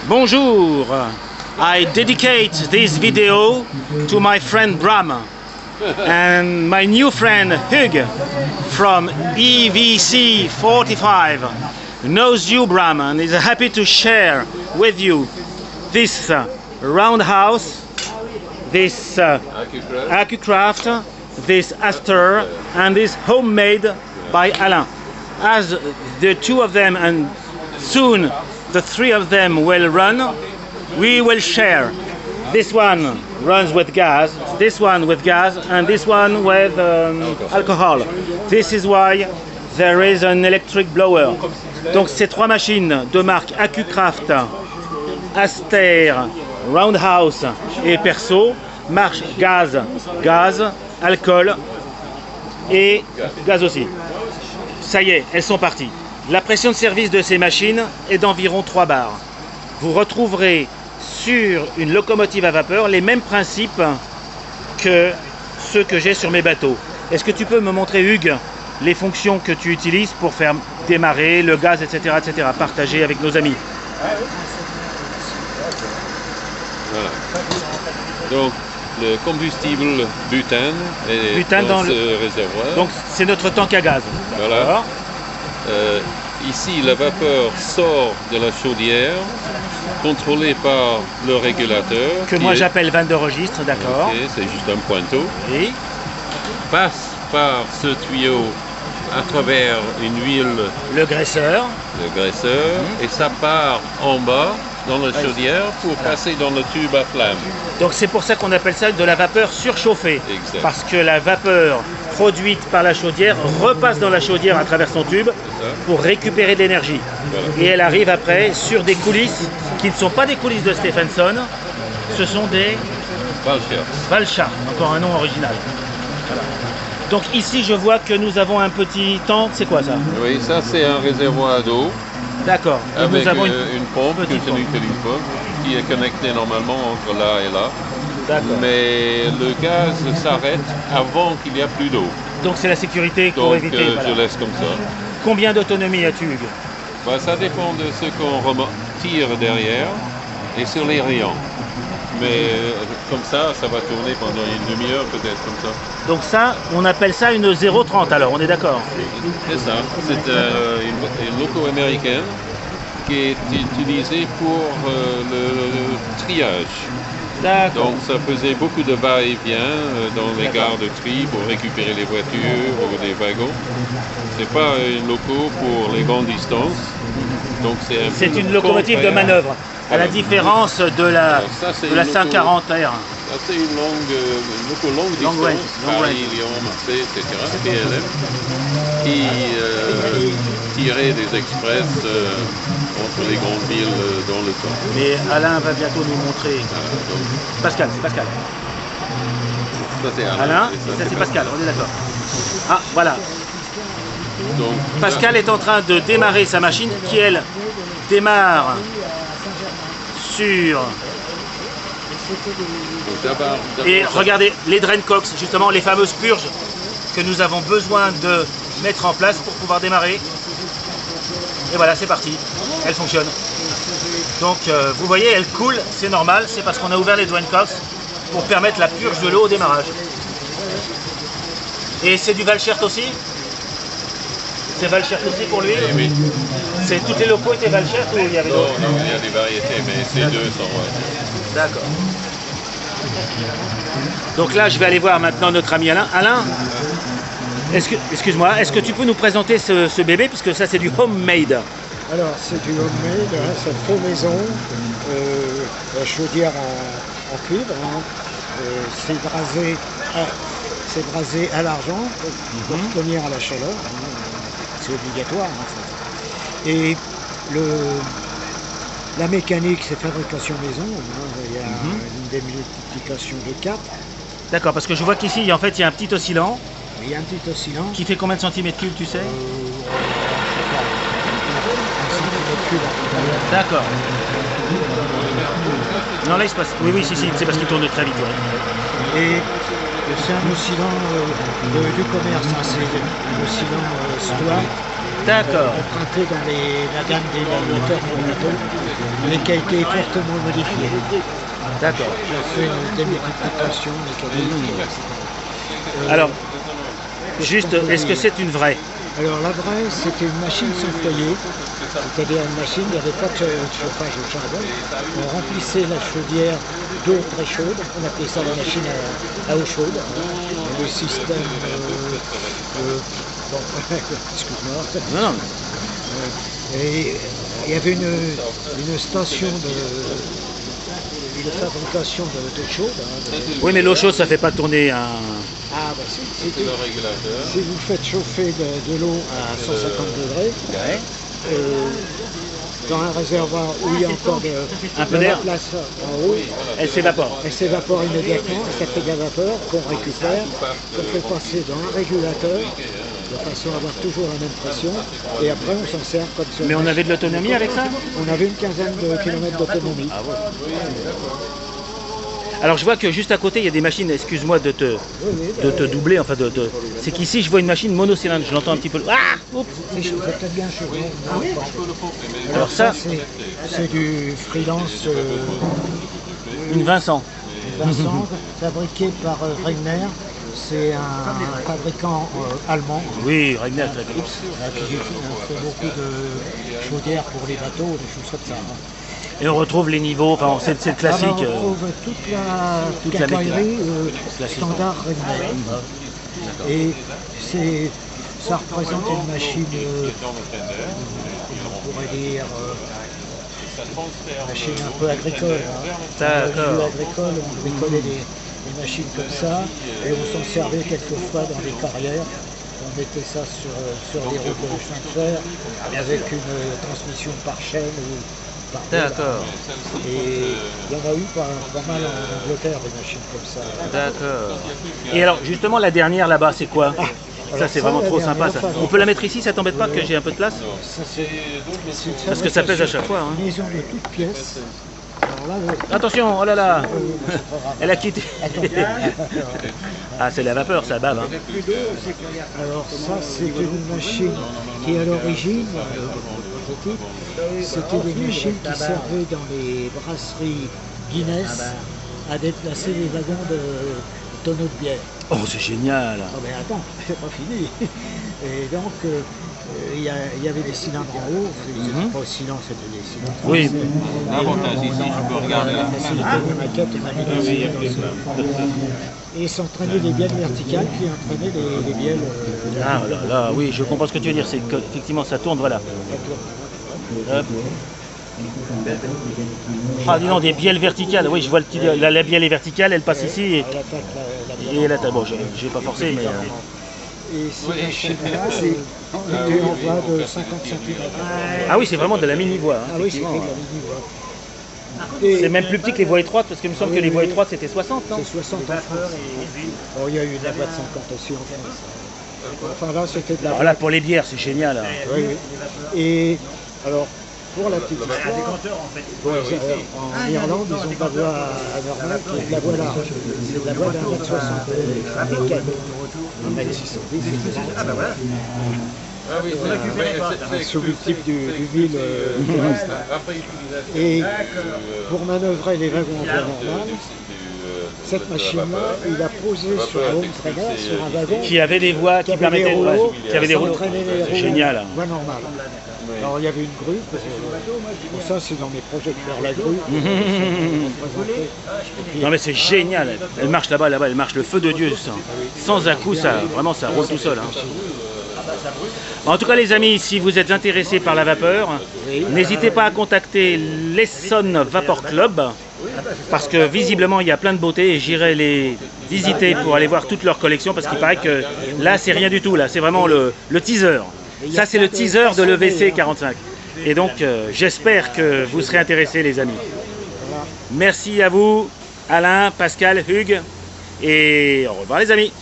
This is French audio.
Bonjour, I dedicate this video to my friend Bram and my new friend Hug from EVC 45 knows you, Bram, and is happy to share with you this roundhouse, this AccuCraft, this Aster, and this homemade by Alain. As the two of them and soon the three of them will run, we will share. This one runs with gas, this one with gas, and this one with alcohol. This is why there is an electric blower. Donc ces trois machines de marque AccuCraft, Aster, Roundhouse et Perso marchent gaz, alcool et gaz aussi. Ça y est, elles sont parties. La pression de service de ces machines est d'environ 3 bars. Vous retrouverez sur une locomotive à vapeur les mêmes principes que ceux que j'ai sur mes bateaux. Est-ce que tu peux me montrer, Hugues, les fonctions que tu utilises pour faire démarrer le gaz, etc., partager avec nos amis? Voilà. Donc, le combustible butane est dans ce réservoir. Donc, c'est notre tank à gaz. Voilà. Ici, la vapeur sort de la chaudière, contrôlée par le régulateur. Que moi j'appelle vanne de registre, d'accord. Okay, c'est juste un pointeau. Et passe par ce tuyau à travers une huile. Le graisseur. Et ça part en bas dans la chaudière pour passer dans le tube à flamme. Donc c'est pour ça qu'on appelle ça de la vapeur surchauffée. Exact. Parce que la vapeur produite par la chaudière repasse dans la chaudière à travers son tube pour récupérer de l'énergie. Voilà. Et elle arrive après sur des coulisses qui ne sont pas des coulisses de Stephenson, ce sont des Valchar, encore un nom original. Voilà. Donc ici je vois que nous avons un petit tank, c'est quoi ça? Oui, ça c'est un réservoir d'eau. D'accord. Avec nous avons une pompe que tu n'utilises pas, qui est connectée normalement entre là et là. Mais le gaz s'arrête avant qu'il n'y a plus d'eau. Donc c'est la sécurité pour éviter. Donc je laisse comme ça. Combien d'autonomie as-tu, Hugues? Bah, ça dépend de ce qu'on tire derrière et sur les rayons. Mais comme ça va tourner pendant une demi-heure peut-être comme ça. Donc ça, on appelle ça une 0,30 alors, on est d'accord? C'est ça, c'est une loco américaine qui est utilisée pour le triage. Donc ça faisait beaucoup de va-et-vient dans les gares de tri pour récupérer les voitures ou les wagons. C'est pas une loco pour les grandes distances. Donc c'est une locomotive de manœuvre. À la différence de la 540R. Ça c'est une loco longue distance, Paris, Lyon, Marseille, etc. PLM, qui tirait des express entre les grandes villes dans le temps. Mais Alain va bientôt nous montrer. Pascal, c'est Pascal. Ça c'est Alain, et ça c'est Pascal, on est d'accord. Ah, voilà. Donc, Pascal est en train de démarrer sa machine qui, elle, démarre sur... Et regardez, les drain cox, justement, les fameuses purges que nous avons besoin de mettre en place pour pouvoir démarrer. Et voilà, c'est parti, elle fonctionne. Donc, vous voyez, elle coule, c'est normal, c'est parce qu'on a ouvert les drain cox pour permettre la purge de l'eau au démarrage. Et c'est du Valchert aussi? C'est Valchert aussi pour lui? Oui. Toutes les locaux étaient Valchert ou il y avait d'autres? Non, il y a des variétés, mais ces deux sont... D'accord. Donc là, je vais aller voir maintenant notre ami Alain. Alain, excuse-moi, est-ce que tu peux nous présenter ce bébé, puisque ça c'est du homemade? Alors c'est du homemade, hein, c'est fait maison, la chaudière en cuivre, hein, c'est brasé à l'argent pour tenir à la chaleur, hein, c'est obligatoire en fait. Et la mécanique, c'est fabrication maison, hein, il y a une démultiplication de 4. D'accord, parce que je vois qu'ici, en fait, il y a un petit oscillant. Il y a un petit oscillant. Qui fait combien de centimètres cubes, tu sais? D'accord. Non, là, il se passe... Oui, si, c'est parce qu'il tourne très vite. Ouais. Et c'est un oscillant du commerce, hein, c'est un oscillant Stoa D'accord. emprunté dans la gamme des moteurs Monaco, mais qui a été fortement modifié. D'accord. J'ai fait une démultiplication mécanique. Alors, juste, est-ce que c'est une vraie? Alors la vraie, c'était une machine sans foyer, c'est-à-dire une machine, il n'y avait pas de chauffage au charbon. On remplissait la chaudière d'eau très chaude, on appelait ça la machine à eau chaude. Le système, bon, excuse-moi. Non, non. Et il y avait une station de fabrication d'eau chaude. Oui, mais l'eau chaude, ça fait pas tourner un... Ah, bah c'est Le régulateur. si vous faites chauffer de l'eau à 150 degrés, dans un réservoir où il y a encore Un peu d'air. la place en haut, Elle s'évapore. elle s'évapore immédiatement, et ça fait de la vapeur qu'on récupère, qu'on fait passer dans un régulateur, de façon à avoir toujours la même pression, et après on s'en sert comme ça. Mais on avait de l'autonomie avec ça? On avait une quinzaine de kilomètres d'autonomie. Alors je vois que juste à côté il y a des machines, excuse-moi de te doubler, enfin c'est qu'ici je vois une machine monocylindre, je l'entends un petit peu. Ah, oups. C'est peut-être bien chaud. Alors ça, c'est du freelance une Vincent. Vincent, fabriqué par Regner. C'est un fabricant allemand Oui, Regner, très bien. qui fait beaucoup de chaudières pour les bateaux, des choses comme ça. Et on retrouve les niveaux, enfin c'est le classique. On retrouve toute la quincaillerie standard Regner. Et ça représente une machine, on pourrait dire, machine un peu agricole. D'accord. Agricole, on bricolait des machines comme ça, et on s'en servait quelquefois dans les carrières. On mettait ça sur les routes de chemin de fer avec une transmission par chaîne ou par pelle. D'accord. Et il y en a eu pas mal en Angleterre, des machines comme ça. D'accord. Et alors justement la dernière là-bas, c'est quoi? Ça c'est vraiment trop sympa ça. On peut la mettre ici, ça t'embête pas que j'ai un peu de place? Parce que ça pèse à chaque fois. Hein. Une maison de toutes pièces. Alors là, Attention, oh là là, elle a quitté. Ah c'est la vapeur, ça bave. Hein. Alors ça c'est une machine qui à l'origine, c'était des machines qui servaient dans les brasseries Guinness à déplacer les wagons de tonneaux de bière. Oh c'est génial. Oh mais attends, c'est pas fini. Et donc il y avait des cylindres en haut, c'était pas aussi lent, c'était des cylindres. Oui. L'avantage ici, je peux regarder la et s'entraîner les bielles verticales qui entraînaient les bielles. Ah là là, oui, je comprends ce que tu veux dire, c'est qu'effectivement ça tourne, voilà. Hop. Ah dis donc, des bielles verticales, oui je vois la bielle est verticale, elle passe ici et elle attaque. Bon, j'ai pas forcé mais... Et ces machines-là, c'est en voie de 50 cm. Ah oui, c'est vraiment de la mini-voie. Hein, Ah oui, c'est de la mini-voie. C'est même plus petit que les voies étroites, parce qu'il me semble que les voies étroites c'était 60, non? C'est 60 en France. Bon, il y a eu de la voie de 50 aussi en France. Enfin là, c'était de la voie. Voilà, pour les bières, c'est génial. Hein. Oui, oui. Et alors, pour la petite histoire, en Irlande, ils ont pas de voie normale, qui est de la voie large. C'est de la voie d'un mètre 60. Un mètre 610, c'est Ah bah voilà. Ah oui, un sous-multiple du mille terrestre. Et pour manœuvrer les wagons en voie normale, cette machine-là, il a posé sur un home trainer, sur un wagon Qui avait des voies qui permettaient qui avait des rouleaux. C'est génial. Hein. Voie normale. Alors il y avait une grue, pour ça c'est dans mes projets de faire la grue. Non mais c'est génial, elle marche là-bas, elle marche, le feu de Dieu, sans à-coup, ça, vraiment ça roule tout seul. Hein. En tout cas les amis, si vous êtes intéressés par la vapeur, n'hésitez pas à contacter l'Essonne Vapor Club, parce que visiblement il y a plein de beautés et j'irai les visiter pour aller voir toute leur collection, parce qu'il paraît que là c'est rien du tout, là c'est vraiment le teaser. Ça c'est le teaser de l'EVC 45. Et donc j'espère que vous serez intéressés les amis. Merci à vous, Alain, Pascal, Hugues, et au revoir les amis.